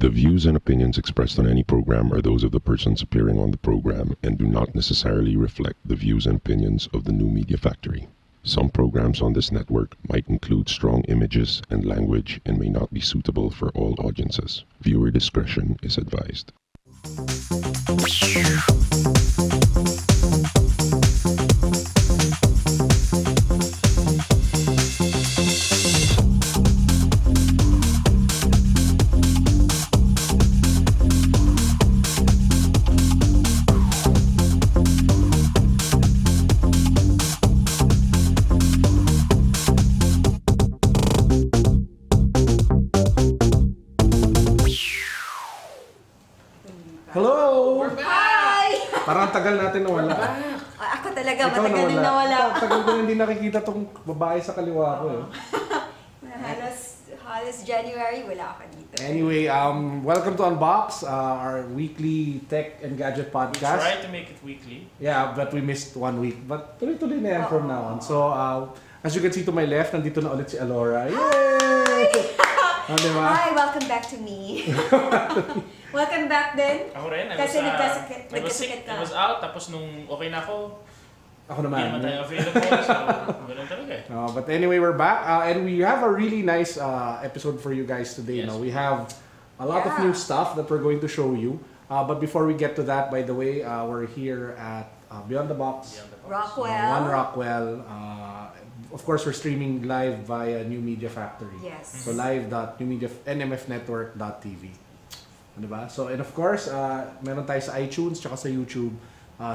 The views and opinions expressed on any program are those of the persons appearing on the program and do not necessarily reflect the views and opinions of the New Media Factory. Some programs on this network might include strong images and language and may not be suitable for all audiences. Viewer discretion is advised. Parang tagal natin nawala. Ako talaga, matagal din nawala. Tagal ko hindi nakikita tong babae sa kaliwa ko eh. Halos January, wala ako dito. Anyway, welcome to Unbox, our weekly tech and gadget podcast. We tried to make it weekly. Yeah, but we missed 1 week. But tuloy-tuloy na yan from now on. So, as you can see to my left, nandito na ulit si Alora. Yay! Diba? Hi, welcome back to me. Welcome back din. Ako rin. Kasi nagkasakit ka. I was out, tapos nung okay na ako naman. Hindi naman tayo available, so ganun talaga eh. But anyway, we're back. And we have a really nice episode for you guys today. Yes. We have a lot of new stuff that we're going to show you. But before we get to that, by the way, we're here at Beyond the Box. Rockwell. One Rockwell. Of course, we're streaming live via New Media Factory. Yes. So live.nmfnetwork.tv. Diba? So, and of course, meron tayo sa iTunes tsaka sa YouTube.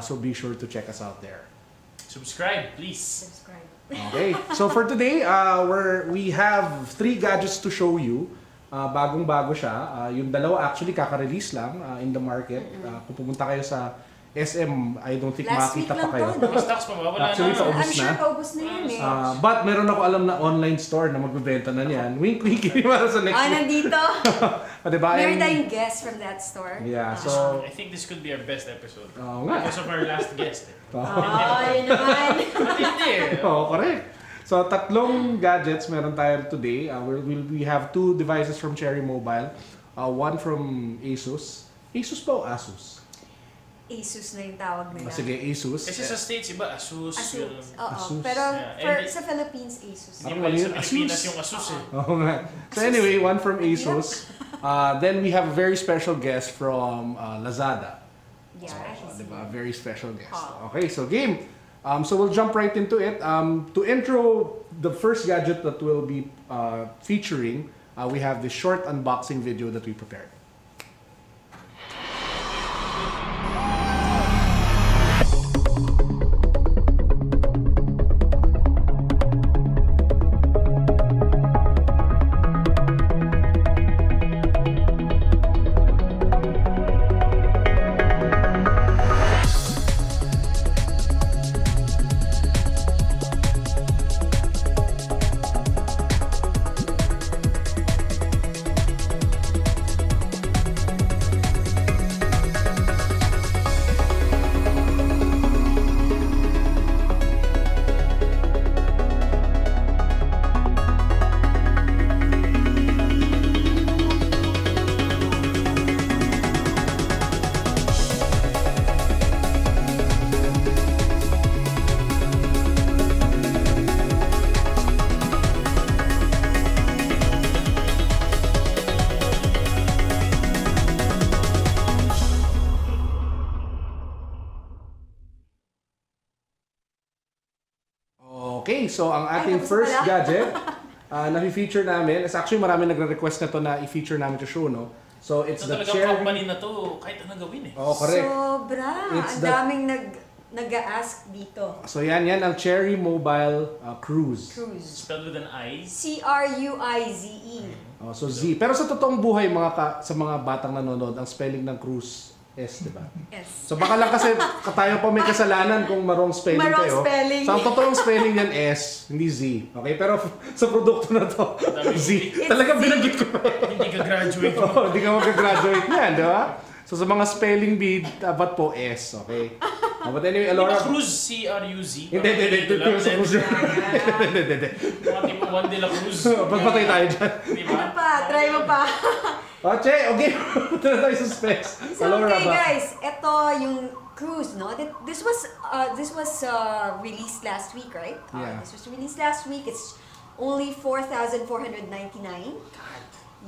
So be sure to check us out there. Subscribe, please. Subscribe. Okay. So for today, we have 3 gadgets to show you. Bagong-bago siya. Yung dalawa actually kaka-release lang in the market. Kung pumunta kayo sa SM, I don't think makita pa kayo. Stocks pa ba? Wala Actually, na. paubos I'm sure paubos na yun eh. But meron ako alam na online store na magbebenta na niyan. Wink, wink. Para sa next week. Nandito. Diba? Meron tayong guests from that store. Yeah, so I think this could be our best episode. Nga. Because of our last guest. Yun naman. Matindi eh. Correct. So, 3 gadgets meron tayo today. We have 2 devices from Cherry Mobile. One from Asus. Asus ba o Asus? Asus na yung tawag nila. Sige, Asus. Kasi sa States, iba, Asus. Oo. Pero sa Philippines, Asus. Hindi pa sa Pilipinas yung Asus eh. So anyway, one from Asus. Then we have a very special guest from Lazada. Yeah, diba? Very special guest. Okay, so game. So we'll jump right into it. To intro the first gadget that we'll be featuring, we have this short unboxing video that we prepared. Okay, so ang ating first gadget na i-feature namin, is actually marami nagre-request na to na i-feature namin to show, no? So it's the Cherry... company na to, kahit anong gawin eh. Oh, correct. Sobra! Ang daming nag-a-ask dito. So yan ang Cherry Mobile Cruize. Spelled with an I. C-R-U-I-Z-E. So Z. Pero sa totoong buhay, sa mga batang nanonood, ang spelling ng Cruise S, diba? S. So baka lang kasi tayo pa may kasalanan kung marong spelling kayo. Spelling. So ang totoong spelling yan S, hindi Z. Okay? Pero sa produkto na to, Z. Talagang binanggit ko. Hindi ka graduate. Hindi ka mag-graduate niyan, diba? So sa mga spelling bee, dapat po S, okay? But anyway, Alora... Diba Cruise, C-R-U-Z? Hindi. Sa Cruise. Hindi. Mga tipo 1 de la Cruz. Pagpatay tayo dyan. Diba? Ano pa? Try mo pa. Che, okay. Punta na tayo sa specs. So, Alora okay ba? guys, ito yung Cruize, no? This was released last week, right? Yeah. This was released last week. It's only 4,499.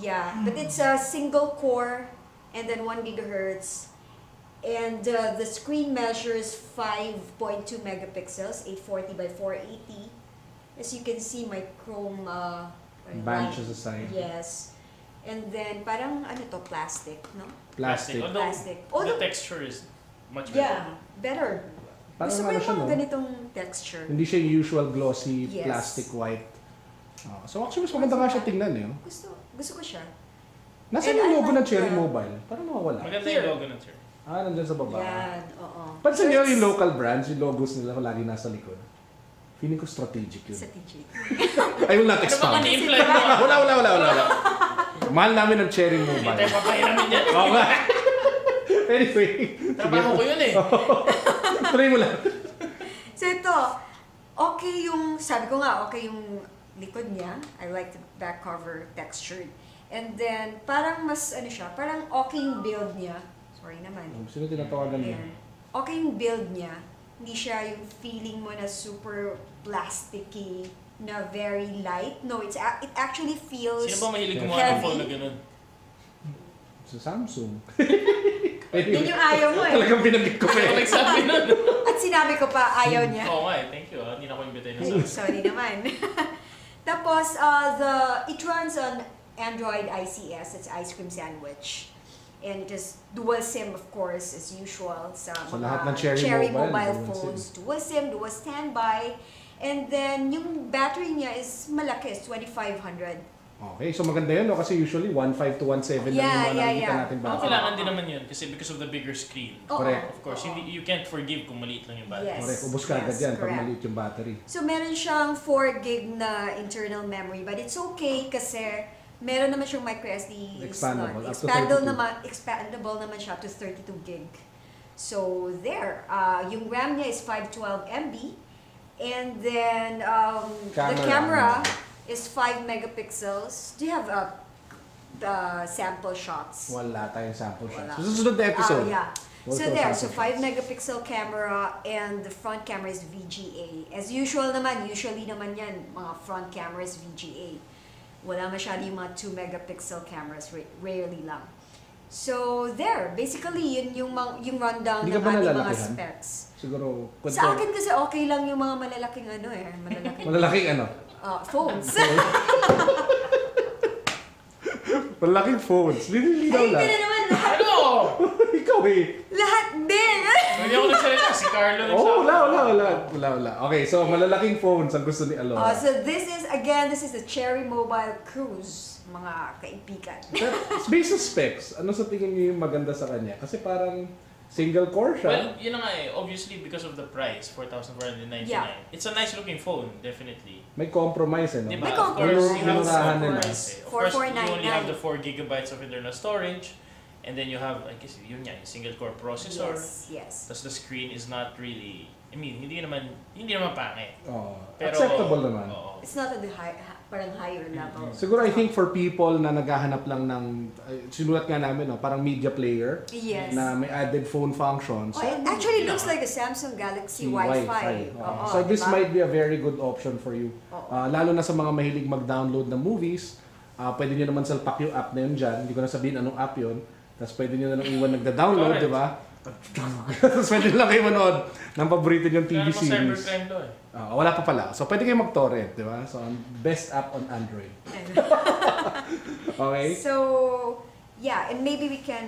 Yeah, but it's a single core and then 1 gigahertz. And the screen measures 5.2 megapixels, 840 by 480. As you can see, my chrome Bunches aside. Yes. And then, parang, ano to, plastic, no? Plastic. Although, Plastic. the texture is much better. Yeah, better. Parang Gusto ko ano yung siya, mga no? ganitong texture. Hindi siya yung usual glossy Yes. plastic white. So actually, mas maganda nga siya tingnan eh. Gusto ko siya. Nasaan And yung I logo like ng Cherry the- Mobile? Parang nawawala. Maganda Here. yung logo ng chair. Nandyan sa baba. Yan, oo. Pansin So niyo it's yung local brands, yung logos nila lagi nasa likod. Feeling ko strategic yun. Sa TJ. I will not Ano ba expand. ka-imply mo? Wala. Mahal namin ng Cherry Hindi Mobile. tayo papahiramin yan. Oo nga. Anyway. Trabaho ko yun eh. Tuloy mo lang. So ito, okay yung, sabi ko nga, okay yung likod niya. I like the back cover textured. And then, parang mas, ano siya, parang okay yung build niya. Sorry naman. Sino tinatawagan niya? Ayan. Okay yung build niya. Hindi siya yung feeling mo na super plasticky, na very light. No, it actually feels Sino ba mahilig gumawa ng heavy. phone na ganun? Sa Samsung. Yun yung ayaw mo eh. Talagang pinagit ko pa Ako eh. nagsabi nun. At sinabi ko pa, ayaw niya. Oo nga eh, thank you ah. Hindi na ako imbitay na Ay, sa... sorry naman. Tapos, it runs on Android ICS. It's ice cream sandwich. And it is dual SIM, of course, as usual. Sa mga lahat ng Cherry Mobile, dual phones. Dual SIM, dual standby. And then, yung battery niya is malaki, is 2,500. Okay, so maganda yun, no? Kasi usually 1.5 to 1.7 lang yung mga nakikita natin Ako battery. kailangan din naman yun kasi because of the bigger screen. Oo. Correct. Of course, you can't forgive kung maliit lang yung battery. Yes. Correct, ubos ka agad yan pag correct. maliit yung battery. So, meron siyang 4 gig na internal memory. But it's okay kasi meron naman siyang micro SD Expandable, slot. up to 32. Expandable naman siya up to 32 gig. So, there. Yung RAM niya is 512 MB. And then, the camera is 5 megapixels. Do you have the sample shots? Wala tayong sample Wala. shots. So, susunod na episode. Yeah. We'll So show there, sample so 5 shots. megapixel camera and the front camera is VGA. As usual naman, usually naman yan, mga front camera is VGA. Wala masyado yung mga 2 megapixel cameras, rarely lang. So there, basically yun yung rundown Hindi ka ng ba ating mga nalalakihan? specs. Siguro, Sa akin kasi okay lang yung mga malalaking malalaking ano? phones. Malalaking phones. Linaw Ay, lang. hindi na naman lahat. Ano? Ikaw eh. Lahat din. Hindi ako nagsalita. Si Carlo Oh, nagsabi. wala. Okay, so malalaking phones ang gusto ni Alora. So this is the Cherry Mobile Cruize, mga kaibigan. Pero, based sa specs, ano sa tingin niyo yung maganda sa kanya? Kasi parang single core siya. Well, yun na nga eh. Obviously, because of the price, 4,499. Yeah. It's a nice looking phone, definitely. May compromise eh, no? Diba? May Of course, compromise. you have Yung unahan nila. of course, you only 4,499. have the 4 gigabytes of internal storage. And then you have, I guess, yun yan, single core processor. Yes. Tapos the screen is not really, I mean, hindi naman pangit. Oh, Pero, acceptable naman. Oo. It's not at the parang higher level. Siguro I think for people na naghahanap lang ng, sinulat nga namin, no, parang media player Yes. na may added phone functions. Oh, it actually looks like a Samsung Galaxy Wi-Fi. Oo, So this diba? might be a very good option for you. Oo. Lalo na sa mga mahilig mag-download ng movies, pwede nyo naman salpak yung app na yun dyan. Hindi ko na sabihin anong app yun. Tapos pwede nyo na lang iwan nagda-download, Correct. di ba? Tapos pwede lang kayo manood ng paborito nyong TV Wala namang series. cybercrime doon. Wala pa pala. So pwede kayo mag-torrent, di ba? So best app on Android. Okay? So, yeah, and maybe we can,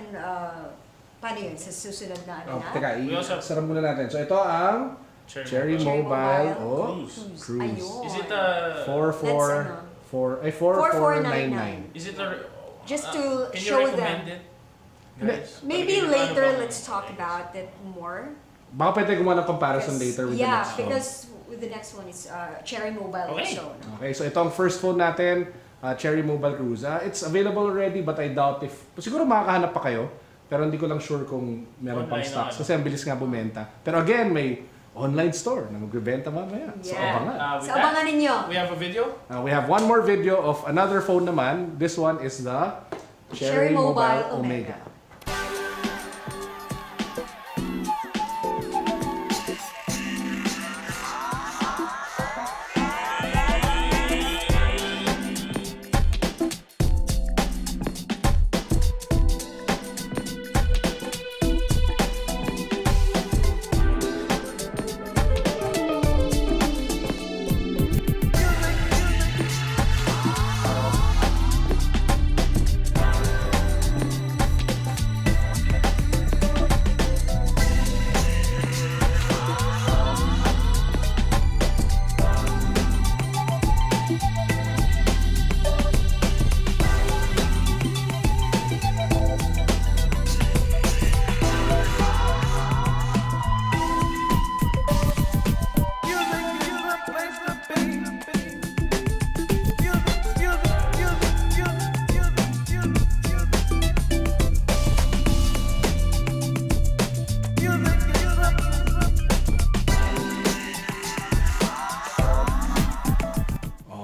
paano yun, sa susunod na ano na? Teka, We also have- sarap muna natin. So ito ang Cherry Mobile. Mobile o Cruize. Cruize. Ayun. Is it a... 4499. Is it a... Just to can show you recommend them. it? Guys? Maybe Ano later, bang let's talk price? about it more. Baka pwede gumawa ng comparison Because- later with the yeah, next phone. because with the next one is Cherry Mobile Okay. also. No? Okay, so ito ang first phone natin, Cherry Mobile Cruize. It's available already but I doubt if... Siguro makakahanap pa kayo, pero hindi ko lang sure kung meron pang Online stocks na, kasi ang bilis nga bumenta. Pero again, may online store na magbebenta mamaya. So Yeah. abangan. With So, that, abangan ninyo. we have a video. We have one more video of another phone naman. This one is the Cherry Mobile Omega.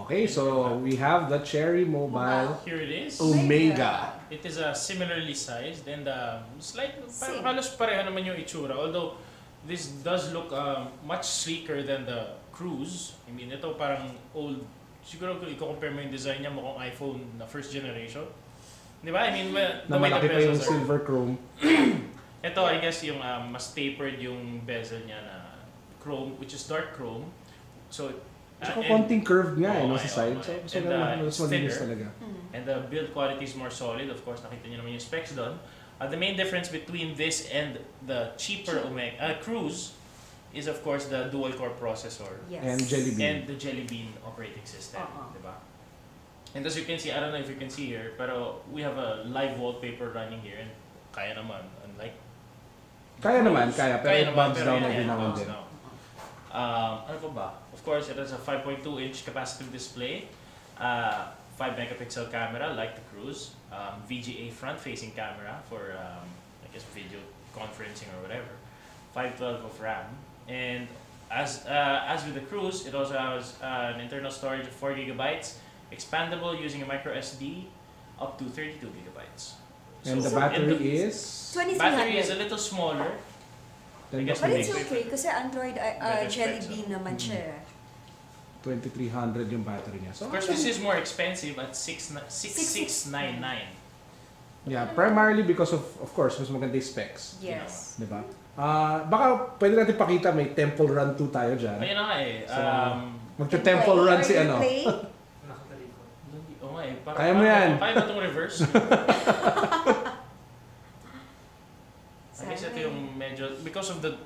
Okay, so we have the Cherry Mobile Here it is. Omega. It is similarly sized and Same. halos pareho naman yung itsura. Although this does look much sleeker than the Cruize. I mean, ito parang old. Siguro kung i-compare mo yung design niya, mukhang iPhone na first generation. Di ba? I mean, Na malaki pa yung silver chrome. Ito, I guess, yung mas tapered yung bezel niya na chrome, which is dark chrome. So, Tsaka konting curved nga no, sa side. okay. So And, mas it's malinis thinner. talaga. And the build quality is more solid. Of course, nakita niyo naman yung specs doon. The main difference between this and the cheaper Cruize is, of course, the dual-core processor Yes. And Jelly Bean. and the Jelly Bean operating system. Diba? And as you can see, I don't know if you can see here, pero we have a live wallpaper running here and kaya naman, unlike Kaya naman, pero it naman, bumps pero down yan, every now and bumps then. down. Ano pa ba? Of course, it has a 5.2-inch capacitive display, 5-megapixel camera like the Cruize, VGA front-facing camera for I guess video conferencing or whatever, 512 of RAM, and as with the Cruize, it also has an internal storage of 4 gigabytes, expandable using a micro SD up to 32 gigabytes. And the battery is 2300. Battery is a little smaller. I guess But we it's make okay kasi Android better Jelly specs, Bean naman siya. 2300 yung battery niya. So, Of course, this is more expensive at 6699. yeah, primarily because of course, mas maganda yung specs. Yes. Di ba? Baka pwede natin pakita, may Temple Run 2 tayo dyan. Ayun na nga eh. So, magta-Temple Run si ano. Oo nga eh. Kaya mo yan. Kaya ba itong reverse? I guess ito yung medyo, because of the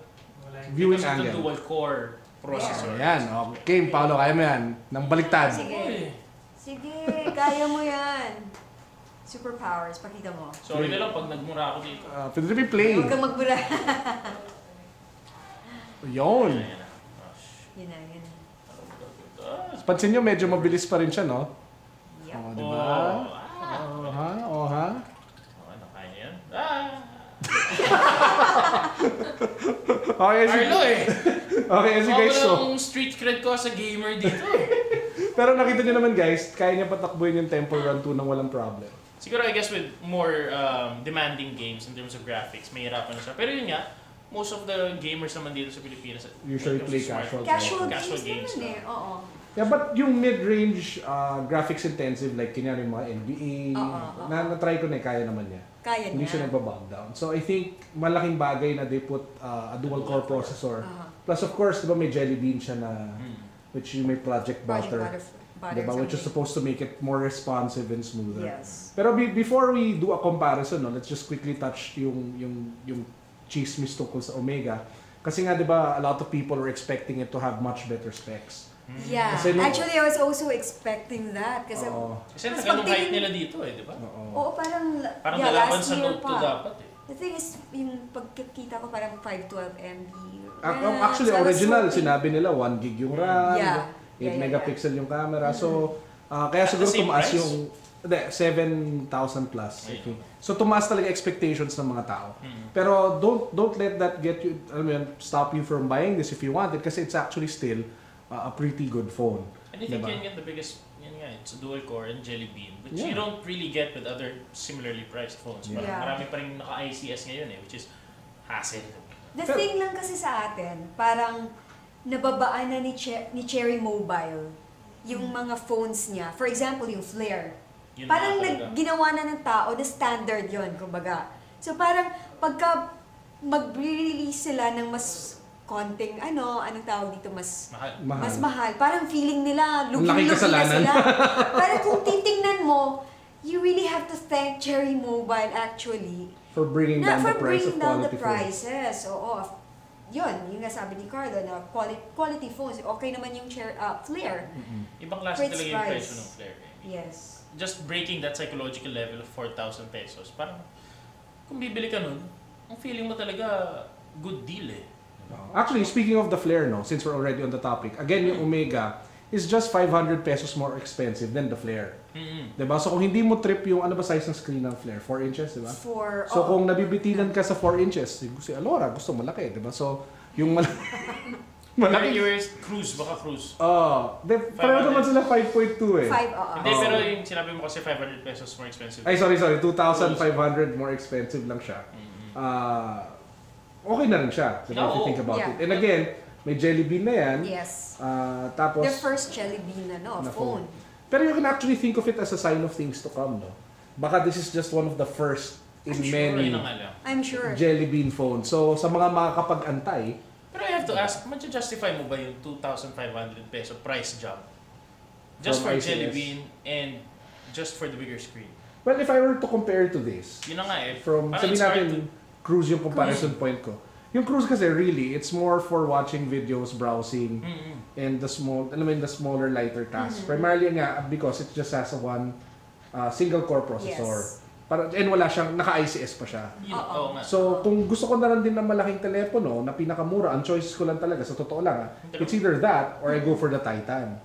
Viewing because of the angle. dual core processor. Ayan, okay, Paolo, kaya mo yan. Nang baliktad. Sige. Uy. Sige, kaya mo yan. Superpowers, pakita mo. Sorry na lang pag nagmura ako dito. Pwede rin play. Huwag kang magbura. Yun. Ayan na. Oh, shit. Yun na, yun na. Pansin nyo, medyo mabilis pa rin siya, no? Yep. Oh, di ba? Oh, ha? Oh, ano, kaya niya yan? Ah! Okay, Carlo eh! Okay, as you guys saw. Ang street cred ko sa gamer dito eh. Pero nakita nyo naman guys, kaya niya patakbuhin yung Temple Run 2 nang walang problem. Siguro I guess with more demanding games in terms of graphics, may hirapan na siya. Pero yun nga, most of the gamers naman dito sa Pilipinas Usually when it play comes to casual. Casual games games naman eh. Oo. Yeah, but yung mid-range graphics intensive like kinyari yung mga NBA, na-try ko na kaya naman niya. Kaya Hindi siya niya. nagbabog down. So I think malaking bagay na they put a dual core processor. Plus of course, di ba may Jelly Bean siya na which yung may Project Butter. Diba? Which is supposed to make it more responsive and smoother. Yes. Pero before we do a comparison, no, let's just quickly touch yung chismis tungkol sa Omega. Kasi nga, di ba, a lot of people were expecting it to have much better specs. Yeah. Kasi Actually, I was also expecting that. Kasi, Kasi Mas ganun pagtingin- hype nila dito eh, di ba? oo, parang, Parang yeah, lalaban last sa year Note 2 pa. dapat eh. The thing is, yung pagkakita ko parang 512 MB. Actually, So I was original, hoping- sinabi nila 1 gig yung RAM, Yeah. 8 Yeah. megapixel yung camera. So, kaya At siguro the same tumaas price? yung 7,000 plus. I think. So tumaas talaga expectations ng mga tao. Pero don't let that get you, stop you from buying this if you want it kasi it's actually still a pretty good phone. And I think Diba? yan yung the biggest yun nga, it's a dual core and Jelly Bean, which you don't really get with other similarly priced phones. Parang marami pa rin naka-ICS ngayon which is hassle. The thing lang kasi sa atin, parang nababaan na ni Cherry Mobile yung mga phones niya. For example, yung Flare. Yun Parang ginawa na ng tao na standard yon, kumbaga. So parang pagka mag-release sila ng mas konting anong tawag dito, mas mahal. Parang feeling nila lugi-lugi na sila. Parang kung titingnan mo, you really have to thank Cherry Mobile actually for bringing down the price of quality prices. Oo. Yun, yung nasabi ni Carlo na quality phones. Okay naman yung Flare. Ibang klase talaga yung presyo ng Flare. Yes. Just breaking that psychological level of 4,000 pesos. Parang kung bibili ka nun, ang feeling mo talaga good deal Actually, speaking of the Flare, since we're already on the topic, again, yung Omega is just 500 pesos more expensive than the Flare. Diba? So kung hindi mo trip yung, ano ba size ng screen ng Flare? 4 inches, diba? So kung nabibitilan ka sa 4 inches, si Alora gusto malaki, diba? So yung malaki. Yours, Cruize, baka Cruize. Pareho naman sila 5.2 Hindi, pero yung sinabi mo kasi 500 pesos more expensive. Ay, sorry. 2,500 more expensive lang siya. Okay na rin siya, if you think about it. And again, may Jelly Bean na yan. Yes. Tapos, the first Jelly Bean na phone. Pero you can actually think of it as a sign of things to come, Baka this is just one of the first in many I'm sure. Jelly Bean phones. So, sa mga makakapag-antay, pero I have to ask, justify mo ba yung 2,500 peso price jump? Just for Jelly Bean and just for the bigger screen? Well, if I were to compare to this, yun na nga sabihin natin, Cruize yung comparison point ko. Yung Cruize kasi really, it's more for watching videos, browsing, and the smaller, lighter tasks. Primarily nga, because it just has one single core processor. Yes. And wala siyang, naka-ICS pa siya. So, kung gusto ko na lang din ng malaking telepono na pinakamura, ang choices ko lang talaga, sa totoo lang, it's either that or I go for the Titan.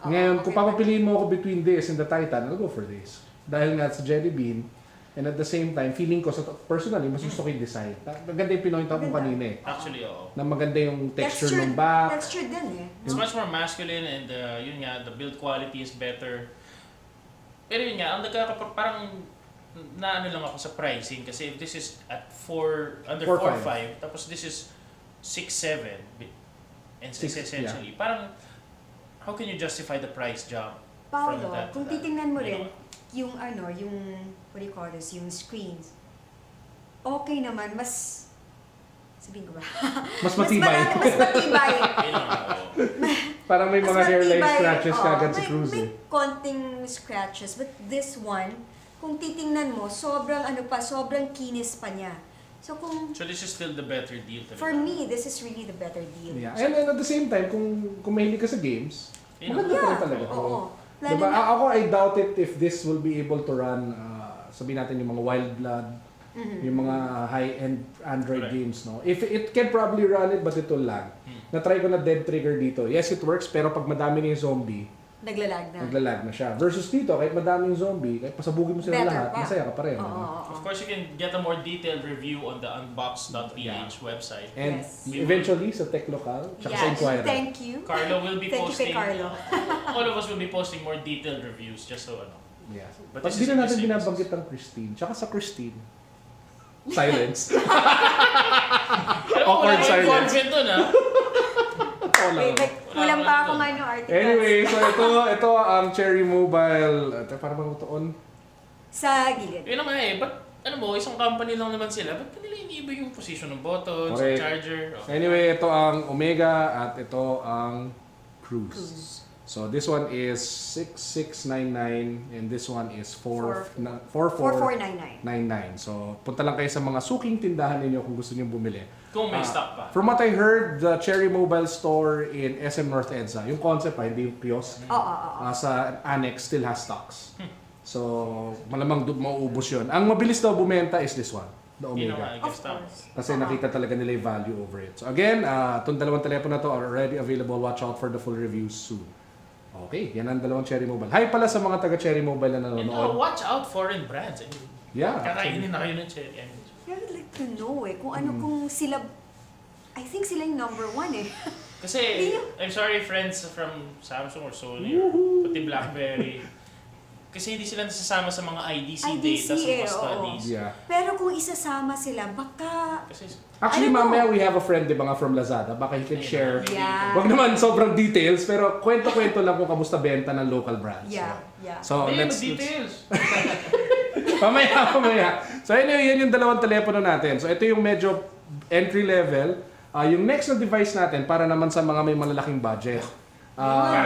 Ngayon, kung papapiliin mo ako between this and the Titan, I'll go for this. Dahil nga sa Jelly Bean, and at the same time, feeling ko, personally, mas gusto ko yung design. Maganda yung pinoint ako kanina Actually, oo. Na maganda yung texture ng back. Texture din It's much more masculine and yun nga, the build quality is better. Pero yun nga, parang naano lang ako sa pricing kasi if this is at under 4.5 tapos this is 6.7 and essentially parang how can you justify the price jump? Paolo, kung titingnan mo rin yung what do you call this, yung screens, okay naman, mas sabihin ko ba? Mas matibay. Mas matibay. Parang may mga hairline scratches kagad sa Cruize. May konting scratches, but this one, kung titingnan mo, sobrang kinis pa niya. So this is still the better deal talaga. For me, this is really the better deal. Yeah. And at the same time, kung mahilig ka sa games, maganda pa rin talaga. Oo. Diba? Ako, I doubt it if this will be able to run, sabihin natin yung mga Wild Blood, yung mga high-end Android games, If it can probably run it, but it will lag. Na-try ko na Dead Trigger dito. Yes, it works, pero pag madami na yung zombie, naglalag na siya. Versus dito, kahit madami yung zombie, kahit pasabugin mo sila lahat, masaya ka pa rin. Of course, you can get a more detailed review on the unbox.ph website. And eventually, sa Tech Local, tsaka sa Inquirer. Thank you. Carlo will be posting, Carlo. all of us will be posting more detailed reviews, just so Yeah. But di na natin binabanggit ang Christine. Tsaka sa Christine, silence. Awkward silence. Kulang pa ako man yung articles. Anyway, so ito ang Cherry Mobile. Para bang tuon? Sa gilid. Yun nga ba't isang company lang naman sila, ba't nila iniiba yung position ng buttons, charger? Anyway, ito ang Omega at ito ang Cruize. So this one is 6699 and this one is 4499. So punta lang kayo sa mga suking tindahan ninyo kung gusto niyo bumili. Kung may stock pa. From what I heard, the Cherry Mobile store in SM North EDSA, yung concept hindi yung kiosk, sa annex still has stocks. So malamang mauubos yun. Ang mabilis daw bumenta is this one, the Omega. Kasi nakita talaga nila yung value over it. So again, itong dalawang telepono na to are already available. Watch out for the full reviews soon. Okay, yan ang dalawang Cherry Mobile. Hi pala sa mga taga Cherry Mobile na nanonood. Watch out foreign brands. Yeah. Kakainin na kayo ng Cherry. I would like to know kung kung sila, I think sila yung number 1 Kasi, I'm sorry friends from Samsung or Sony, pati BlackBerry. Kasi hindi sila nasasama sa mga IDC data sa mga studies. Yeah. Pero kung isasama sila, baka... Actually, mamaya we have a friend, di ba nga, from Lazada. Baka he can share. Wag naman sobrang details, pero kwento-kwento lang kung kamusta benta ng local brands. So, let's details. Mamaya. So, anyway, yan yung dalawang telepono natin. So, ito yung medyo entry level. Yung next na device natin, para naman sa mga may malalaking budget.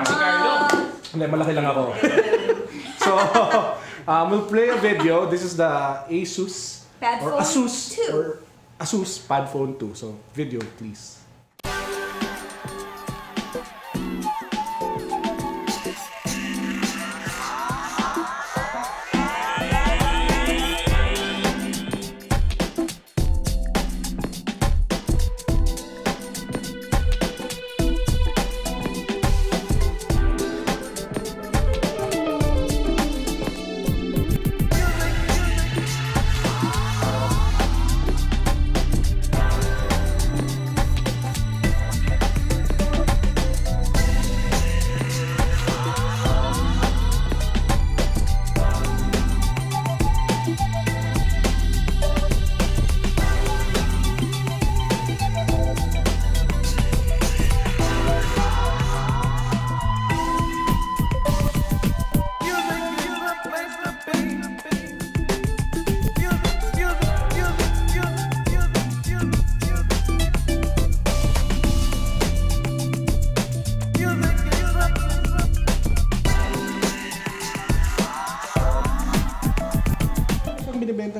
Si Carlo. Hindi, malaki lang ako. So, we'll play a video. This is the Asus Padfone or Asus 2. or Asus Padfone 2. So, video please.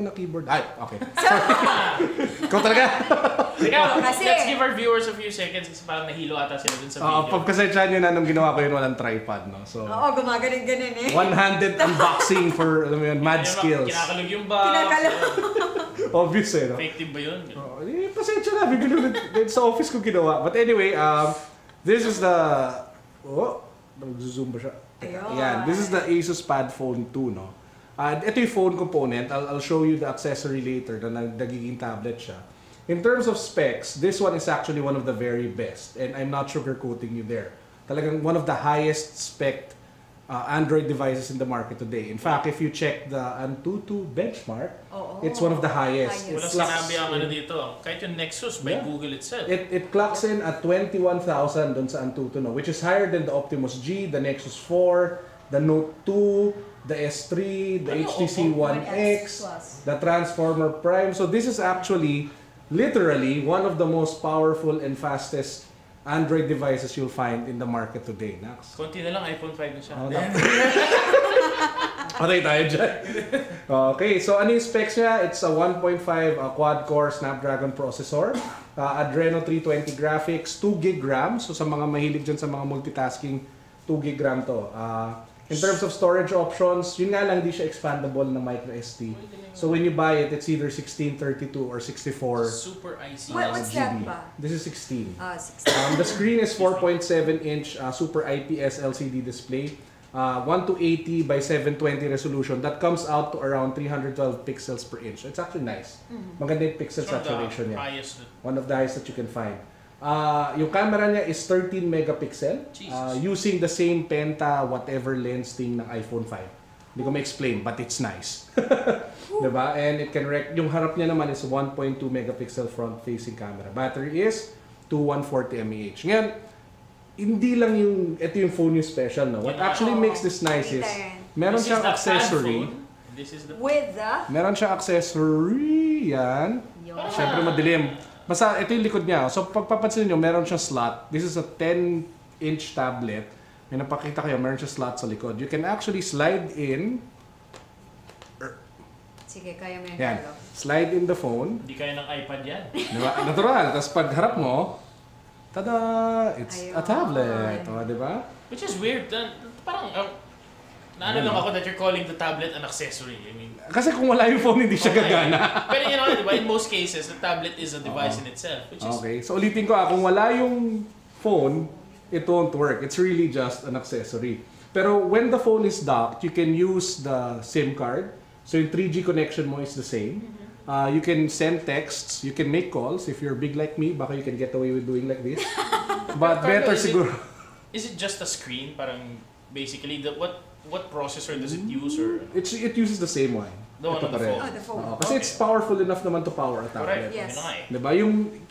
Na keyboard. Ay, okay. Ikaw talaga? Let's give our viewers a few seconds kasi parang nahilo ata sila dun sa video. Pagkasensyahan nyo na nung ginawa ko yun, walang tripod, no? So, Oo, gumagaling-ganin eh. one-handed unboxing for, alam mo yun, mad skills. Kinakalog yung box. Obvious eh, no? Fake tip ba yun? Pasensya na, bibili ulit sa office ko ginawa. But anyway, this is the... Oh, nag-zoom ba siya? Ayan, this is the Asus Padfone 2, no? Ito yung phone component. I'll show you the accessory later na nagiging tablet siya. In terms of specs, this one is actually one of the very best. And I'm not sugarcoating you there. Talagang one of the highest spec Android devices in the market today. In fact, if you check the Antutu benchmark, it's one of the highest. Wala sinabi ang ano dito. Kahit yung Nexus by Google itself. It clocks in at 21,000 dun sa Antutu, no? Which is higher than the Optimus G, the Nexus 4, the Note 2, the S3, the HTC One X, the Transformer Prime. So this is actually, literally, one of the most powerful and fastest Android devices you'll find in the market today. Nax. Konti na lang, iPhone 5 na siya. Patay tayo dyan. Okay, so ano yung specs niya? It's a 1.5 quad-core Snapdragon processor, Adreno 320 graphics, 2 GB RAM. So sa mga mahilig dyan sa mga multitasking, 2 GB RAM to. In terms of storage options, yun nga lang, hindi siya expandable na micro SD. So when you buy it, it's either 16, 32, or 64 Super IC. What's that GB. ba? This is 16. 16. The screen is 4.7-inch Super IPS LCD display. 1280 by 720 resolution. That comes out to around 312 pixels per inch. It's actually nice. Maganda yung pixel saturation niya. One of the highest that you can find. Yung camera niya is 13 megapixel using the same penta whatever lens thing ng iPhone 5. Hindi ko ma-explain but it's nice. Diba? And it can yung harap niya naman is 1.2 megapixel front facing camera. Battery is 2140 mAh. Ngayon, hindi lang ito yung phone yung special, no? What actually makes this nice is meron siyang accessory. Meron siyang accessory yan. Siyempre madilim. Basta ito yung likod niya. So pagpapansin niyo, meron siyang slot. This is a 10-inch tablet. May napakita kayo, meron siyang slot sa likod. You can actually slide in. Sige, kaya mo yan, Yan. Carlo. Slide in the phone. Hindi kaya ng iPad yan. Diba? Natural. Tapos pagharap mo, tada! It's a tablet. O, diba? Which is weird. Parang, naano lang ako that you're calling the tablet an accessory. I mean, kasi kung wala yung phone, hindi siya gagana. Pero you know, diba, in most cases, the tablet is a device in itself. Which is... Okay. So ulitin ko, kung wala yung phone, it won't work. It's really just an accessory. Pero when the phone is docked, you can use the SIM card. So yung 3G connection mo is the same. You can send texts, you can make calls. If you're big like me, baka you can get away with doing like this. But better siguro. Is it just a screen? Parang basically, what processor does it use? Or It uses the same one. the one on the phone? Oh, the phone. Kasi it's powerful enough naman to power a tablet. Correct. Yes. Yun na nga eh. Diba?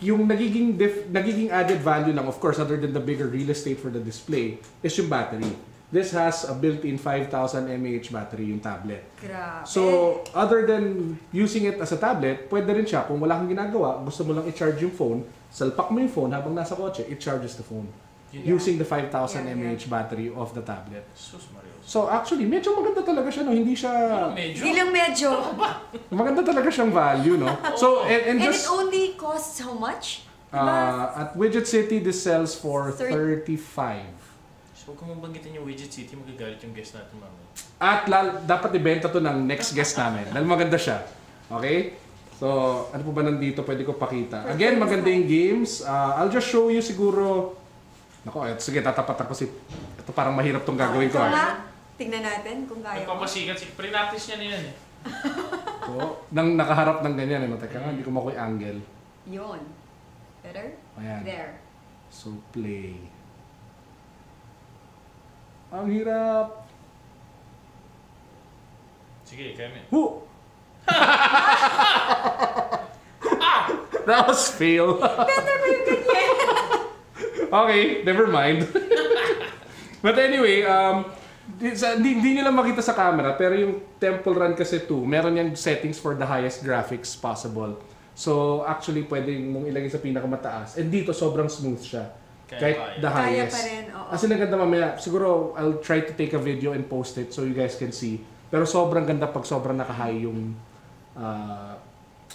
Yung nagiging added value lang, of course, other than the bigger real estate for the display, is yung battery. This has a built-in 5,000 mAh battery yung tablet. Grabe. So, other than using it as a tablet, pwede rin siya, kung wala kang ginagawa, gusto mo lang i-charge yung phone, salpak mo yung phone habang nasa kotse, it charges the phone. Using the 5,000 mAh battery of the tablet. Sus Mario. So actually, medyo maganda talaga siya, no? Hindi siya... Medyo. Di lang medyo. Maganda talaga siyang value, no? So, and And just... it only costs how much? Diba? At Widget City, this sells for 30. 35. So kung mabanggitin yung Widget City, magagalit yung guest natin mamaya. At dapat ibenta to ng next guest namin. Dahil maganda siya. Okay? So, ano po ba nandito? Pwede ko pakita. Again, maganda yung games. I'll just show you siguro... Nako, sige, tatapat ako si... Ito parang mahirap tong gagawin ko. Tingnan natin kung kaya mo. Nagpapasikat, pre-practice niya niyan eh. So, nang nakaharap ng ganyan, ano? Teka nga, hindi ko makuha yung angle. Yun. Better? Ayan. There. So, play. Ang hirap. Sige, kaya mo. Woo! That was fail. Better ba yung ganyan? Okay, never mind. But anyway, hindi nyo lang makita sa camera, pero yung Temple Run kasi 2, meron yan settings for the highest graphics possible. So, actually, pwede mong ilagay sa pinakamataas. And dito, sobrang smooth siya. Kahit the highest. Kaya pa rin, oo. Kasi naganda mamaya, siguro I'll try to take a video and post it so you guys can see. Pero sobrang ganda pag sobrang naka-high yung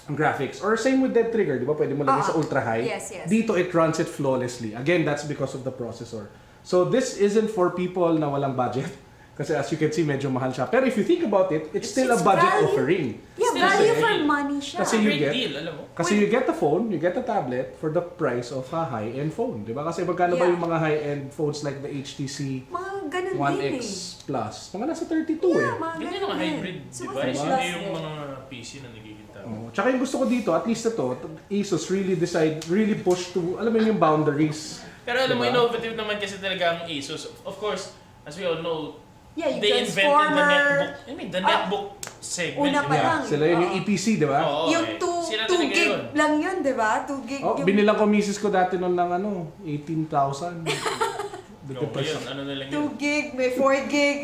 graphics. Or same with Dead Trigger, di ba? Pwede mo lagay sa ultra high. Yes, yes. Dito, it runs it flawlessly. Again, that's because of the processor. So this isn't for people na walang budget. Kasi as you can see, medyo mahal siya. Pero if you think about it, it's still a budget value. offering. Yeah, Still value a for deal. money siya. Kasi you Great get- deal, alam mo. Kasi you get the phone, you get the tablet for the price of a high-end phone. Di ba? Kasi magkano ba Yeah. yung mga high-end phones like the HTC Mga ganun din 1X eh. Plus? Mga nasa 32 Yeah, eh. mga Ganyan ganun yung mga din. hybrid So, device, plus hindi yung din. mga PC na nagiging tao. Oh. Tsaka yung gusto ko dito, at least ito, Asus really push to, alam mo yung boundaries. Pero alam mo, Diba? innovative naman kasi talaga ang Asus. Of course, as we all know, Yeah, yung they invented the Transformer. netbook. I mean, the netbook segment. Una pa diba? lang. Sila yun yung EPC, di ba? Oo, Yung eh. 2 Sila talaga gig yun. lang yun, di ba? 2 gig Oh, yung... binilang ko misis ko dati noon ng 18,000. Yung ngayon, ano na lang 2 yun. gig, may 4 gig.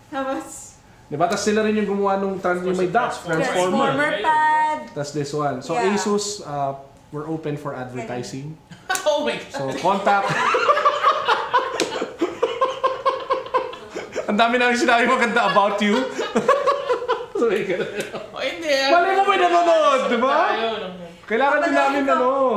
Tapos, Di ba? Tapos sila rin yung gumawa nung yung may dock, Transformer. Transformer pad. Tapos this one. So Yeah. Asus, we're open for advertising. Oh my God. So contact. Ang dami namin sinabi maganda about you. So, Oh, hindi. Malay mo may nanonood, di ba? Tayo, Kailangan din namin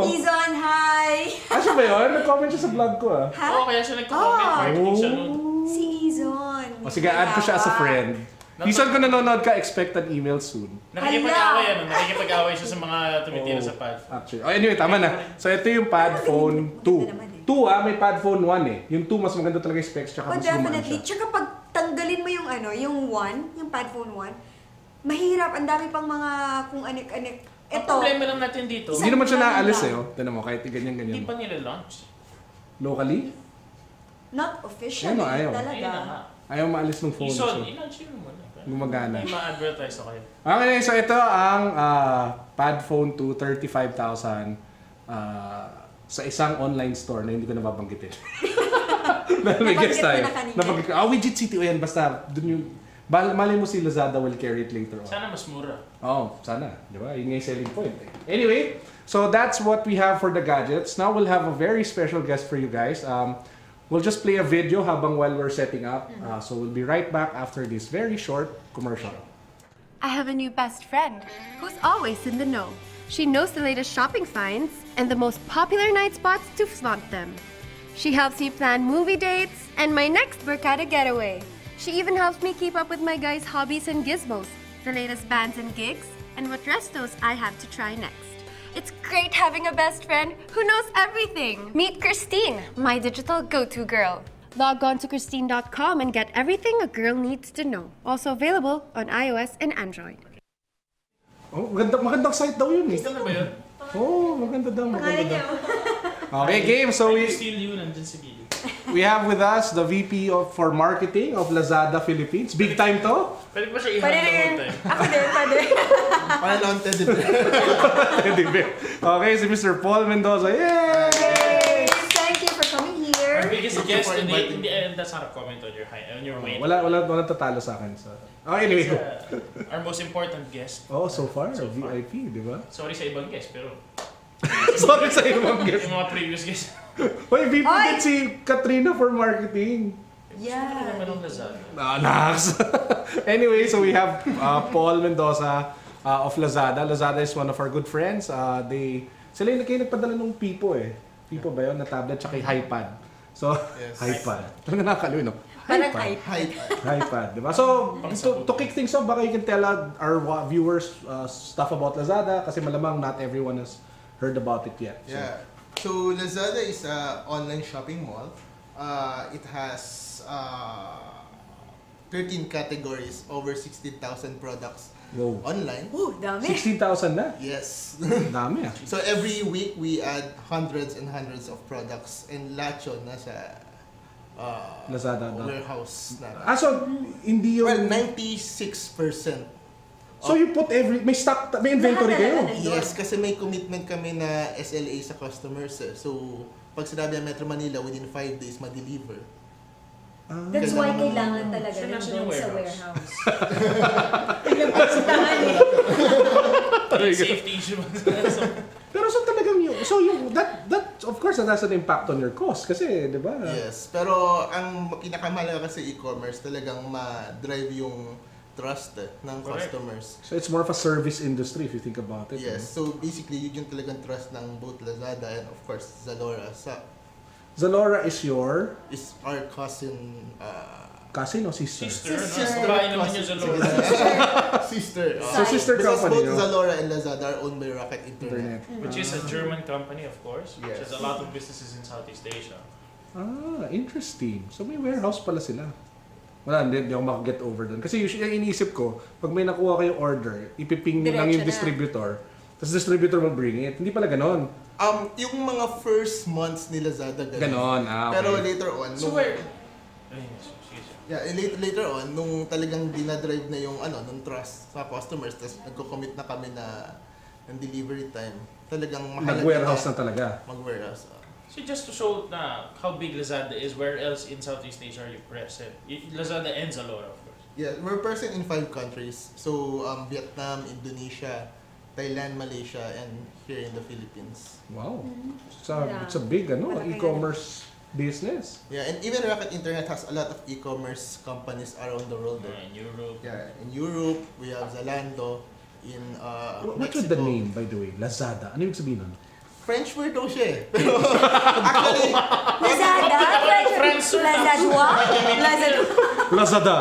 Izon, hi! Siya ba yun? Nag-comment siya sa vlog ko Ha? Oo, kaya siya nagko-comment. Marketing siya nun. Si Izon. O sige, add ko siya as a friend. Isan ko nanonood ka, expected email soon. Nakikipag-away ano? Nakikipag-away siya sa mga tumitira sa pad. Actually. Oh, anyway, tama na. So ito yung Padfone 2. 2 may Padfone 1 eh. Yung 2 mas maganda talaga yung specs tsaka Oh, mas gumaan definitely. siya. Tsaka pag tanggalin mo yung yung 1, yung Padfone 1, mahirap. Ang dami pang mga kung anik-anik. Ang Ito, problema lang natin dito, Hindi naman siya Isang naaalis lang. eh. Oh. Tignan mo, kahit ganyan-ganyan. hindi pa nila-launch. Locally? not officially Ayun, ayaw. Ayun na talaga. nga. Ayaw maalis ng phone. Ison, So, i-launch yun naman. gumagana. May ma-advertise ako kayo. Okay, so ito ang Padfone 2, 35,000 sa isang online store na hindi ko nababanggitin. Dahil may guest tayo. Nabanggit mo na kanina. Nabanggit ko. Widget City o yan, basta dun yung... Mali mo si Lazada will carry it later on. Sana mas mura. Oh, sana. Di ba? Yun nga yung selling point. Anyway, so that's what we have for the gadgets. Now we'll have a very special guest for you guys. We'll just play a video habang while we're setting up. So we'll be right back after this very short commercial. I have a new best friend who's always in the know. She knows the latest shopping finds and the most popular night spots to flaunt them. She helps me plan movie dates and my next Burkada getaway. She even helps me keep up with my guys' hobbies and gizmos, the latest bands and gigs, and what restos I have to try next. It's great having a best friend who knows everything. Meet Christine, my digital go-to girl. Log on to Christine.com and get everything a girl needs to know. Also available on iOS and Android. Oh, magandang site daw yun eh. Gusto na ba yun? Oh, maganda daw. Pangalan niya. Okay, game. So I steal you, nandyan si Billy. we have with us the VP for Marketing of Lazada Philippines. Big time to? Pwede ba siya i-hand Pwede the rin. whole time? Ako din, pwede. Parang on Teddy Bear. Okay, si Mr. Paul Mendoza. Yay! Thank you for coming here. Our biggest guest for today, inviting me. and that's not a comment on your weight. Wala tatalo sa akin. So. Oh, anyway. He's, our most important guest. Oh, so far, So far. VIP, di ba? Sorry sa ibang guest, pero Sorry sa ibang guest. yung mga previous guests. Hoy, VIP Oy! din si Katrina for marketing. Yeah. Meron Lazada. Nax. Anyway, so we have Paul Mendoza of Lazada. Lazada is one of our good friends. Sila yung kayo nagpadala ng Pipo eh. Pipo ba yun? Na tablet tsaka yung iPad. So, Yes. iPad. Ano nakakaliw, no? Parang iPad. hype. iPad, di ba? So, to kick things off, baka you can tell our viewers stuff about Lazada kasi malamang not everyone has heard about it yet. So. Yeah. So Lazada is an online shopping mall. It has 13 categories, over 16,000 products Wow. online. Ooh, dami. 16,000 na? Yes. Dami ah. So every week we add hundreds and hundreds of products, and lahat yun nasa Lazada. warehouse na. So, hindi yung... Well, 96%. So you put may stock, may inventory kayo? Yes, kasi may commitment kami na SLA sa customers. So, pag sinabi ang Metro Manila, within 5 days, ma-deliver. That's why kailangan talaga Siya nasa nandun yung sa warehouse. warehouse. Pinagpastahan eh. Safety issue. Pero so talagang that of course that has an impact on your cost kasi, di ba? Yes, pero ang pinakamahalaga kasi e-commerce, talagang ma-drive yung trust ng Correct. customers. So it's more of a service industry if you think about it. Yes, so basically yun yung talagang trust ng both Lazada and of course Zalora. Zalora is your Is our cousin cousin o sister? Sister, Sister. babae naman yung Zalora. sister. So sister Because company, both no? Zalora and Lazada are owned by Rocket Internet. Which is a German company, of course. Which Yes. has a lot of businesses in Southeast Asia. Ah, interesting. So may warehouse pala sila. Wala, hindi ako makaget over doon. Kasi usually, ang iniisip ko, pag may nakuha kayo order, ipiping nyo lang yung Diretso na. distributor, tapos distributor will bring it. Hindi pala ganon. Yung mga first months ni Lazada Ganon, okay. Pero later on, So where? later on, nung talagang dinadrive na yung nung trust sa customers, tapos nagko-commit na kami na ng delivery time, talagang mahalaga Nag-warehouse na talaga. Mag-warehouse. So just to show na how big Lazada is, where else in Southeast Asia are you present? Lazada and Alora, of course. Yeah, we're present in 5 countries. So, Vietnam, Indonesia, Thailand, Malaysia, and here in the Philippines. Wow. Yeah. It's a big Malaki e-commerce business. Yeah, and even Rocket Internet has a lot of e-commerce companies around the world. In Europe. Yeah, in Europe, we have Zalando. In What's with the name, by the way? Lazada. Ano yung sabihin nun? French word daw siya eh. Pero actually, Lazada? Lazadwa? Lazada.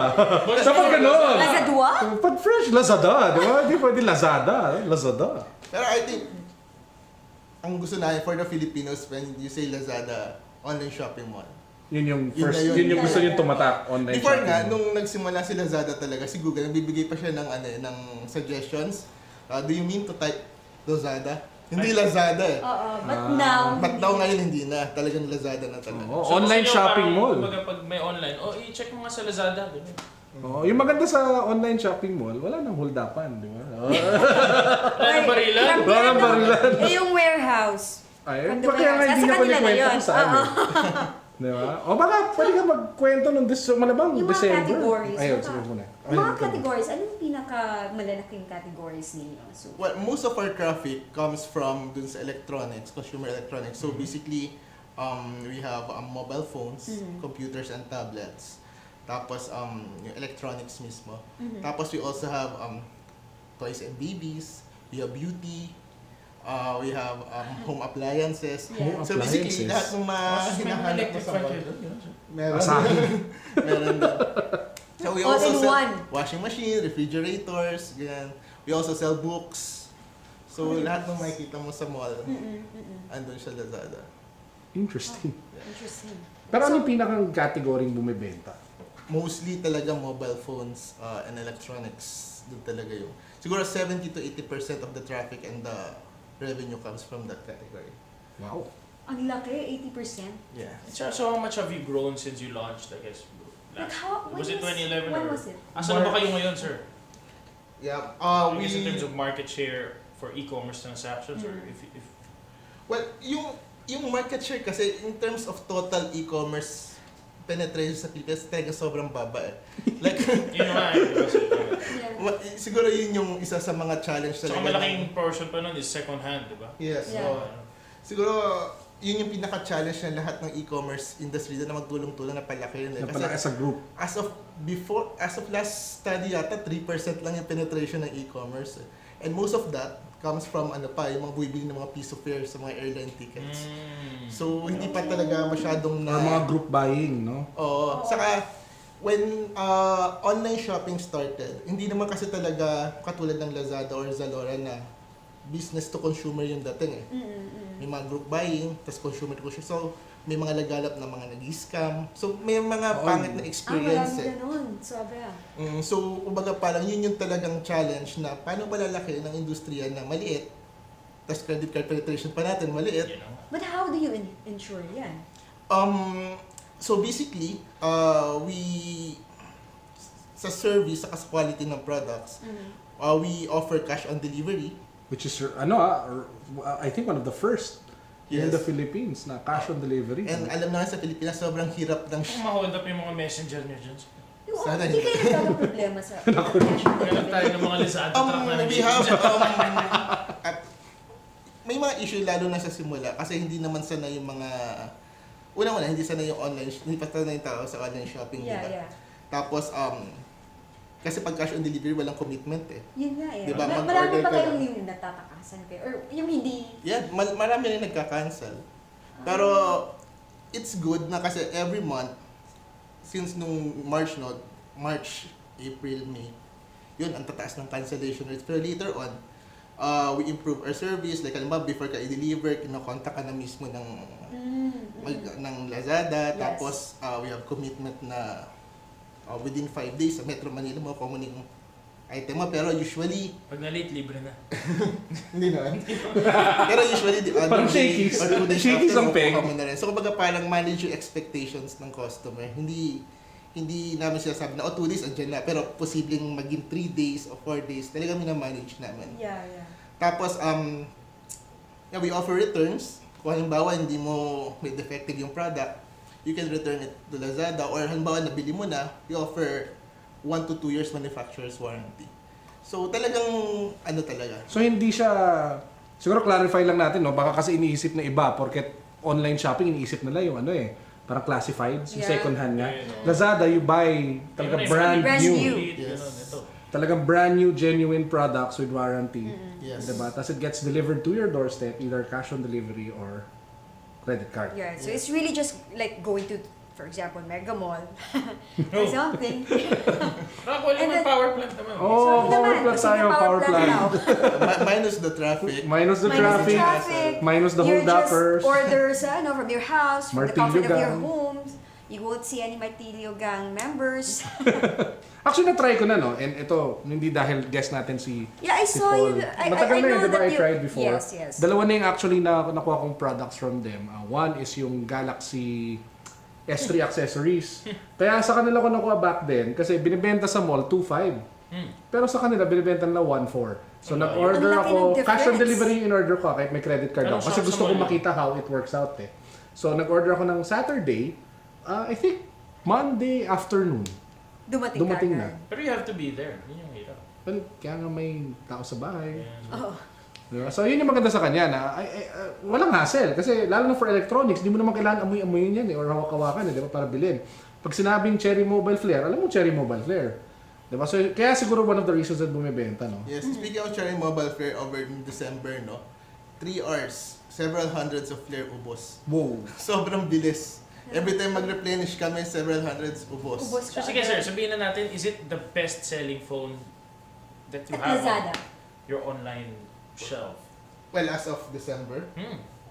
Dapat ganon. Lazadwa? Pag French, Lazada. Di ba? Hindi pwede Lazada. Lazada. pero I think, ang gusto namin for the Filipinos when you say Lazada, online shopping mall. Yun yung Yun first, na yun. yun yung gusto yung tumatak online Before shopping. nga, nung nagsimula si Lazada talaga, si Google, nagbibigay pa siya ng suggestions. Do you mean to type Lazada? Hindi Lazada eh. Oo, but now... But now ngayon hindi na. Talagang Lazada na talaga. Oo, So, online gusto nyo shopping parang, mall. Kumbaga pag may online, i-check mo nga sa Lazada. Diba? Oo, yung maganda sa online shopping mall, wala nang holdapan, di ba? Wala nang barilan. Wala nang barilan. Yung warehouse. Ay, From the baka nga warehouse. hindi Nasa na kanila na panikwento yun. kung saan eh. Di ba? O baka pwede ka magkwento nung malabang Yung mga December. categories. Ayun, sige muna. Mga categories, anong pinaka-malalaking categories ninyo? So, Well, most of our traffic comes from dun sa electronics, consumer electronics. So basically, we have mobile phones, computers and tablets. Tapos yung electronics mismo. Tapos we also have toys and babies. We have beauty. We have home appliances. Yeah. So basically, Appliances. lahat ng mga hinahanap mo sa mall, meron. Asahin. Meron din. So we All also in sell one. washing machine, refrigerators, ganyan. We also sell books. So lahat ng makikita mo sa mall, andun siya Lazada. Interesting. interesting. Pero ano yung pinakang category bumibenta? mostly talaga mobile phones and electronics. Doon talaga yung. Siguro 70 to 80% of the traffic and the revenue comes from that category. Wow. Ang laki, 80%. Yeah. So how much have you grown since you launched, I guess? Like how, Was it 2011 when or? was it? Asan na ba kayo ngayon, sir? Yeah. I guess in terms of market share for e-commerce transactions, or if Well, yung market share kasi in terms of total e-commerce penetration sa Pilipinas, talaga sobrang baba eh. Like, yun nga siguro yun yung isa sa mga challenge so talaga. ang malaking portion pa nun is second hand, di ba? Yes. Yeah. So, siguro yun yung pinaka-challenge ng lahat ng e-commerce industry na magtulong-tulong na palaki yun. Napalaki sa group. As of last study yata, 3% lang yung penetration ng e-commerce. And most of that comes from yung mga bumibili ng mga piece of fare sa mga airline tickets. So, hindi pa talaga masyadong Or mga group buying, no? Oo. Saka, when online shopping started, hindi naman kasi talaga katulad ng Lazada or Zalora na business to consumer yung dating eh. May mga group buying, tas consumer to consumer. So, may mga lagalap na mga nag-scam. So, may mga pangit na experience eh. Ganun, sobra. So, kumbaga parang yun yung talagang challenge na paano ba lalaki ng industriya na maliit, tas credit card penetration pa natin maliit. You know? But how do you ensure yan? So basically, we sa service, sa quality ng products, we offer cash on delivery. Which is, I think one of the first in the Philippines na cash on delivery. And alam naman sa Pilipinas, sobrang hirap ng Kung ma-hold up yung mga messenger nyo dyan. Sana Hindi kayo nagkakaproblema sa cash on Meron delivery. tayo ng mga Lazada truck na we have, may mga issue lalo na sa simula kasi hindi naman sanay yung mga, una-una, hindi sanay yung online, hindi pa sanay yung tao sa online shopping, Yeah, diba? yeah. Tapos, kasi pag cash on delivery, walang commitment eh. Yun nga eh. Diba, Marami mag-order pa ka kayong lang. yung natatakasan kayo? Or yung hindi? Yeah, marami rin nagka-cancel. Pero, it's good na kasi every month, since nung March, April, May, yun, ang tataas ng cancellation rates. Pero later on, we improve our service. Like, alam ba, before ka i-deliver, kinokontak ka na mismo ng Lazada. Yes. Tapos, we have commitment na within 5 days sa Metro Manila mo common yung item mo. Pero usually, pag na-late, libre na. hindi na. Pero usually, Parang shakies. or 2 days Shakies after, ang peg. common na rin. So, kumbaga parang manage yung expectations ng customer. Hindi namin sinasabi na, 2 days, andyan na. Pero posibleng maging 3 days o 4 days. Talaga minamanage namin. Yeah. Tapos, we offer returns. Kung halimbawa, hindi mo may defective yung product, you can return it to Lazada. Or halimbawa, nabili mo na, we offer 1 to 2 years manufacturer's warranty. So, talagang, talaga. So hindi siya, siguro clarify lang natin, no? Baka kasi iniisip na iba, porket online shopping, iniisip nila yung parang classified, yung Yeah. second hand nga. Yeah, no. Lazada, you buy talaga brand new. Yes. Ito. Talagang brand new, genuine products with warranty. Yes. Diba? Tapos it gets delivered to your doorstep, either cash on delivery or credit card. Yeah, so it's really just like going to, for example, Mega Mall or something. Wala And naman then- power plant naman. Oh, So, power naman, plant kasi tayo, may power plant. now. Minus the traffic. Minus the Minus traffic, the traffic. minus the You hold-uppers. just order from your house, from the comfort of your Martilyo gang. homes. You won't see any Martilyo Gang members. Actually, na-try ko na, no? And ito, hindi dahil guest natin si Yeah, I si saw Paul. you. Matagal I na yun, know diba? that I tried before. Yes. Dalawa na yung actually na nakuha kong products from them. One is yung Galaxy S3 accessories. Kaya sa kanila ko nakuha back then, kasi binibenta sa mall 2.5. Pero sa kanila, binibenta nila 1.4. So nag-order Ang laki ako, ng cash on difference. delivery in-order ko kahit may credit card Anong ako. Kasi shop gusto sa ko mall? makita how it works out eh. So nag-order ako ng Saturday, I think Monday afternoon. Dumating na. Pero you have to be there. Yun yung hirap. Well, kaya nga may tao sa bahay. Oh. Diba? So, yun yung maganda sa kanya na walang hassle. Kasi lalo na for electronics, di mo naman kailangan amoy-amoyin yan or hawak-hawakan, di ba, para bilhin. Pag sinabing cherry mobile flare, alam mo cherry mobile flare. Diba? So, kaya siguro one of the reasons that bumibenta, no? Yes, speaking of sharing mobile flare over in December, 3 hours, several hundreds of flare ubos. Wow. Sobrang bilis. Every time mag-replenish kami, several hundreds ubos. Ubos So ka sige sir, agad. sabihin na natin, is it the best-selling phone that you At have Lazada. on your online shelf? Well, as of December,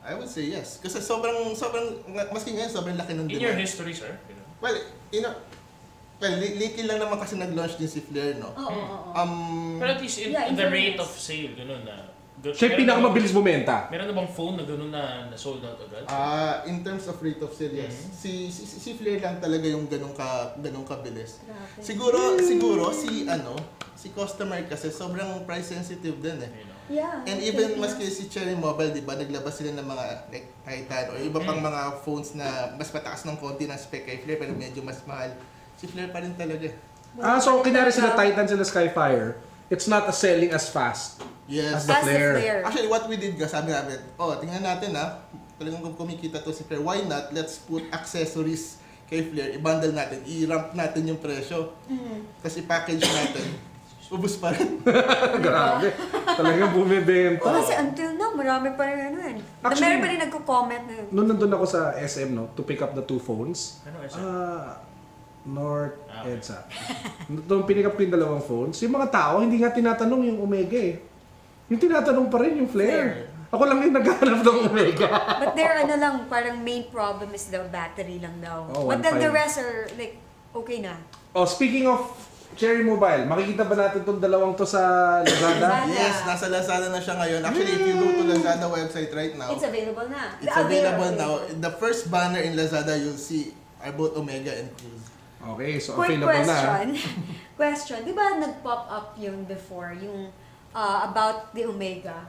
I would say yes. Kasi sobrang, maski ngayon, sobrang laki ng In your demand. history, sir? Well, Well, lately lang naman kasi nag-launch din si Flair, no? Oo. Pero at least in the rate of sale, ganun na. Siya yung pinakamabilis bumenta. Meron na bang phone na gano'n na sold out agad? In terms of rate of sale, yes. Si Flair lang talaga yung ganun kabilis. Grabe. Siguro si customer kasi sobrang price sensitive din eh. Yeah. And even maski si Cherry Mobile, di ba, naglabas sila ng mga like Titan or iba pang mga phones na mas mataas ng konti ng spec kay Flair pero medyo mas mahal. Si Flair pa rin talaga. So kinyari sila Titan, sila Skyfire, it's not as selling as fast Yes. as the Flare. Actually, what we did, sabi namin, tingnan natin talagang kumikita to si Flair. Why not? Let's put accessories kay Flair, i-bundle natin, i-ramp natin yung presyo. Kasi package natin, ubus pa rin. Grabe. Talagang bumibenta. Kasi until now, marami pa rin ano yan. Actually, Meron pa rin nagko-comment na yun. Nung nandun ako sa SM, no, to pick up the 2 phones, Ano SM? North EDSA. Nung pinick up ko yung 2 phones, yung mga tao, hindi nga tinatanong yung Omega eh. Yung tinatanong pa rin yung Flare. Ako lang yung naghahanap ng Omega. But their parang main problem is the battery lang daw. Oh, But then the 1.5. rest are like, okay na. Speaking of Cherry Mobile, makikita ba natin itong 2 to sa Lazada? Yes, nasa Lazada na siya ngayon. Actually, if you go to Lazada website right now, It's available na. it's available now. The first banner in Lazada you'll see are both Omega and Cruize. Okay, so Quick available question. na. Question. Di ba nag-pop up yung before, yung about the Omega?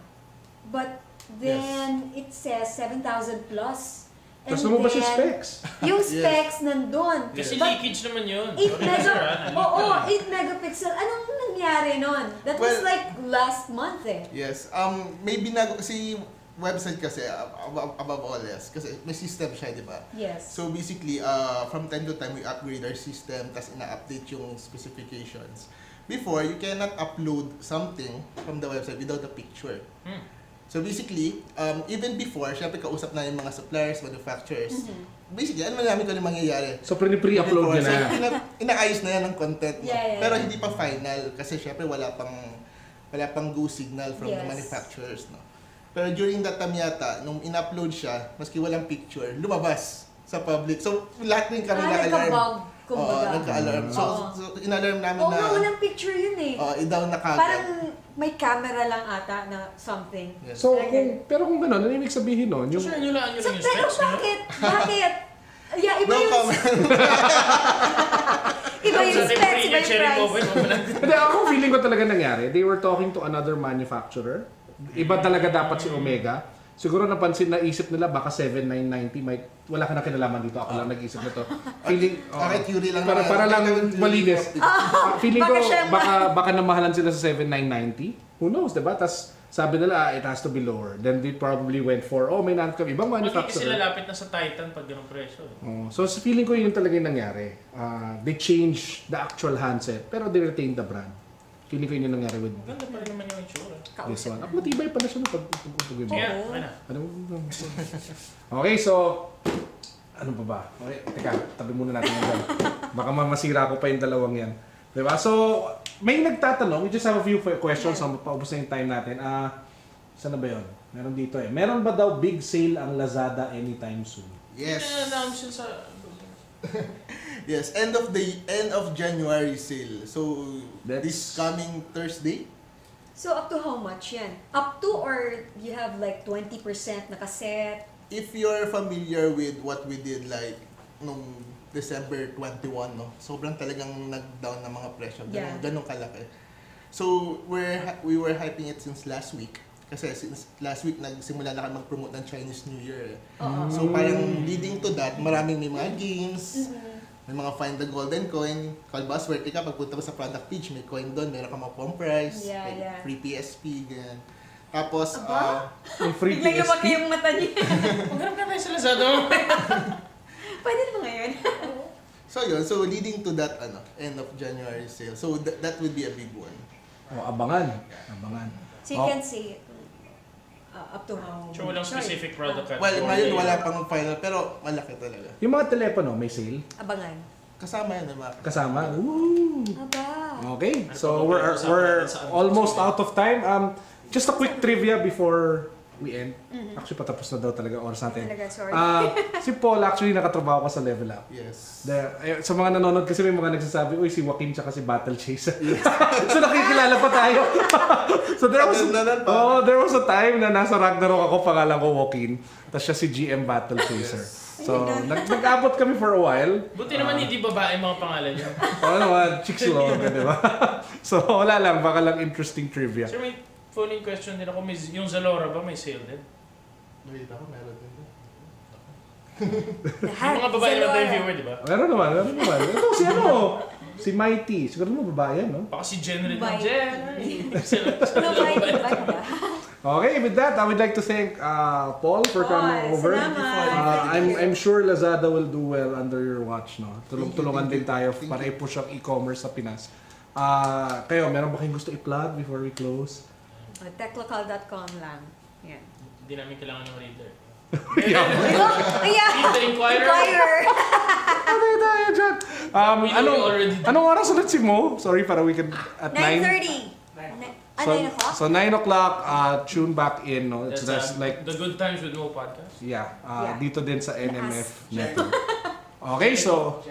But then it says 7,000 plus. And Tapos lumabas yung then, specs. Yung specs nandun. Kasi But leakage naman yun. 8 megapixel. Anong nangyari nun? That was Well, like last month eh. Yes. Maybe si website kasi above all else kasi may system siya, di ba? Yes. So basically, from time to time we upgrade our system tas ina-update yung specifications. Before, you cannot upload something from the website without a picture. So basically, even before, syempre kausap na yung mga suppliers, manufacturers. Basically, ano namin kung ano mangyayari. So pre-upload Before, nyo na. So, inaayos na yan ng content. No? Yeah. Pero hindi pa final kasi syempre wala pang go signal from the Yes. manufacturers. No? Pero during that time yata, nung in-upload siya, maski walang picture, lumabas sa public. So lahat din kami na-alarm. Nagka-bug, kumbaga. Nagka-alarm. So in-alarm namin Oo na nga, walang picture yun eh. i-down na kagad. Parang may camera lang ata na something. Yes. So, pero kung gano'n, ano ibig sabihin nun? So, yun lang So, yung pero specs. bakit? Bakit? Yeah, iba No yung comment. iba yung specs, iba yung price. Hindi, ako feeling ko talaga nangyari. They were talking to another manufacturer. Iba talaga dapat si Omega. Siguro naisip nila baka 7,990 wala ka na kinalaman dito. Ako lang nag-isip na to. Feeling, Theory lang para lang malinis. Feeling ko Baka siya baka namahalan sila sa 7,990. Who knows, diba? Tas sabi nila, it has to be lower. Then they probably went for, may nanat kami. Ibang Kasi manufacturer. lalapit na sa Titan pag ganong presyo. So feeling ko yun talaga yung nangyari. They changed the actual handset, pero they retained the brand. Feeling ko yun yung nangyari with Ganda pa rin naman yung itsura. this one. Matibay pala siya nung pag-upugin mo. Sige, okay na. Okay, so, ano pa ba? Okay, teka, tabi muna natin yan dyan. Baka masira ko pa yung 2 yan. Diba? So, may nagtatanong, we just have a few questions, so paubos na yung time natin. Saan na ba yun? Meron dito eh. Meron ba daw big sale ang Lazada anytime soon? Yes. Na-announce yun sa... Yes, end of January sale. So this coming Thursday. So up to how much yan? Up to or you have like 20% nakaset? If you're familiar with what we did like nung December 21, no? Sobrang talagang nag-down ng mga presyo. Ganun kalaki. So we were hyping it since last week. Kasi since last week nagsimula na kami mag-promote ng Chinese New Year. So parang leading to that, maraming may mga games. May mga find the golden coin. Call buzzword ka, pagpunta mo sa product page, may coin doon, meron ka mga pump price, free PSP, ganyan. Tapos, Yung free Biglang lumaki PSP? yung mata niya. Maghanap na tayo sa Lazada. Pwede ba ngayon? so leading to that end of January sale. So that would be a big one. Abangan. So you can say up to how So walang specific product category. Well, ngayon wala pang final, pero malaki talaga. Yung mga telepono, may sale? Abangan. Kasama yan, mga Kasama? Woo! Aba. Okay, so we're almost out of time. Just a quick trivia before we end. Actually, patapos na daw talaga oras natin. Talaga, sorry. Si Paul actually nakatrabaho ko sa Level Up. Yes. Sa mga nanonood kasi may mga nagsasabi, uy, si Joaquin tsaka si Battle Chaser. So nakikilala pa tayo. So there was a time na nasa Ragnarok ako, pangalan ko Joaquin. Tapos siya si GM Battle Chaser. So nag-abot kami for a while. Buti naman hindi babae mga pangalan niya. Oo naman, chicks lang, di ba? So wala lang, baka lang interesting trivia. Sir, may phone-in question din ako. Yung Alora ba may sale din? Wait ako, meron din. Yung mga babae na tayo viewer, di ba? Meron naman. Ito si Mighty. Siguro mo babae yan, no? Baka si Jen rin. Babae. Jen! No, bye. Okay, with that, I would like to thank Paul for coming over. I'm sure Lazada will do well under your watch, no? Tulong-tulungan din tayo para i-push ang e-commerce sa Pinas. Kayo, meron ba kayong gusto i-plug before we close? Techlocal.com lang. Yan. Hindi namin kailangan ng reader. Ayan! Keep the Inquirer. Ano tayo dyan? Anong oras ulit si Mo? Sorry, para we can at 9? 9:30. 9 o'clock? So 9 o'clock, tune back in. No? That's like The Good Times with Mo podcast. Yeah, Yeah. dito din sa NMF network. Okay, so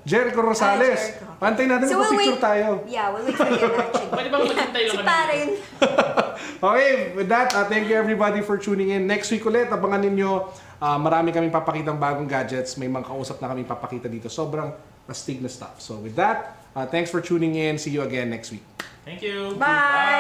Jericho Rosales. Pantay natin So kung we'll picture wait. tayo. Yeah, we'll wait for you actually. Pwede bang maghintay lang Si kami? Parin. Okay, with that, thank you everybody for tuning in. Next week ulit, abangan ninyo. Marami kaming papakitang bagong gadgets. May mga kausap na kaming papakita dito. Sobrang astig na stuff. So with that, thanks for tuning in. See you again next week. Thank you. Bye!